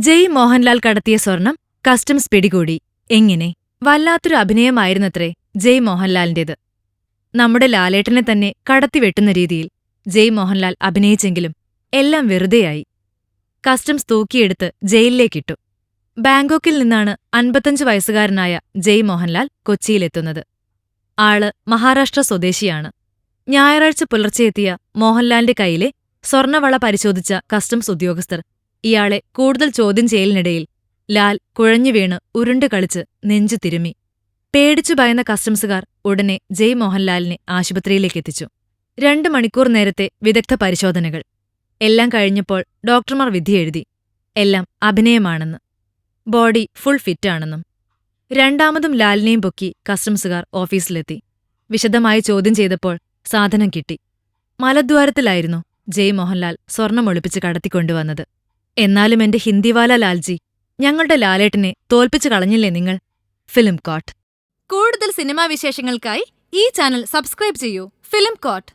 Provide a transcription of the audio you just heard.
ജയ് മോഹൻലാൽ കടത്തിയ സ്വർണം കസ്റ്റംസ് പിടികൂടി. എങ്ങനെ? വല്ലാത്തൊരു അഭിനയമായിരുന്നത്രേ ജയ് മോഹൻലാലിന്റേത്. നമ്മുടെ ലാലേട്ടനെ തന്നെ കടത്തിവെട്ടുന്ന രീതിയിൽ ജയ് മോഹൻലാൽ അഭിനയിച്ചെങ്കിലും എല്ലാം വെറുതെയായി. കസ്റ്റംസ് തൂക്കിയെടുത്ത് ജയിലിലേക്കിട്ടു. ബാങ്കോക്കിൽ നിന്നാണ് 55 വയസ്സുകാരനായ ജയ് മോഹൻലാൽ കൊച്ചിയിലെത്തുന്നത്. ആള് മഹാരാഷ്ട്ര സ്വദേശിയാണ്. ഞായറാഴ്ച പുലർച്ചെയെത്തിയ മോഹൻലാലിന്റെ കൈയിലെ സ്വർണവള പരിശോധിച്ച കസ്റ്റംസ് ഉദ്യോഗസ്ഥർ ഇയാളെ കൂടുതൽ ചോദ്യം ചെയ്യലിനിടയിൽ ലാൽ കുഴഞ്ഞുവീണ് ഉരുണ്ടുകളിച്ച് നെഞ്ചു തിരുമ്മി. പേടിച്ചു ഭയന്ന കസ്റ്റംസുകാർ ഉടനെ ജയ് മോഹൻലാലിനെ ആശുപത്രിയിലേക്കെത്തിച്ചു. 2 മണിക്കൂർ നേരത്തെ വിദഗ്ധ പരിശോധനകൾ. എല്ലാം കഴിഞ്ഞപ്പോൾ ഡോക്ടർമാർ വിധിയെഴുതി. എല്ലാം അഭിനയമാണെന്ന്. Body full ഫിറ്റാണെന്നും. രണ്ടാമതും ലാലിനെയും പൊക്കി കസ്റ്റംസുകാർ ഓഫീസിലെത്തി. വിശദമായി ചോദ്യം ചെയ്തപ്പോൾ സാധനം കിട്ടി. മലദ്വാരത്തിലായിരുന്നു ജയ് മോഹൻലാൽ സ്വർണമൊളിപ്പിച്ച് കടത്തിക്കൊണ്ടുവന്നത്. എന്നാലും എന്റെ ഹിന്ദിവാല ലാൽജി, ഞങ്ങളുടെ ലാലേട്ടനെ തോൽപ്പിച്ചു കളഞ്ഞില്ലേ നിങ്ങൾ? Film court. കൂടുതൽ സിനിമാ വിശേഷങ്ങൾക്കായി ഈ ചാനൽ സബ്സ്ക്രൈബ് ചെയ്യൂ. Film coat.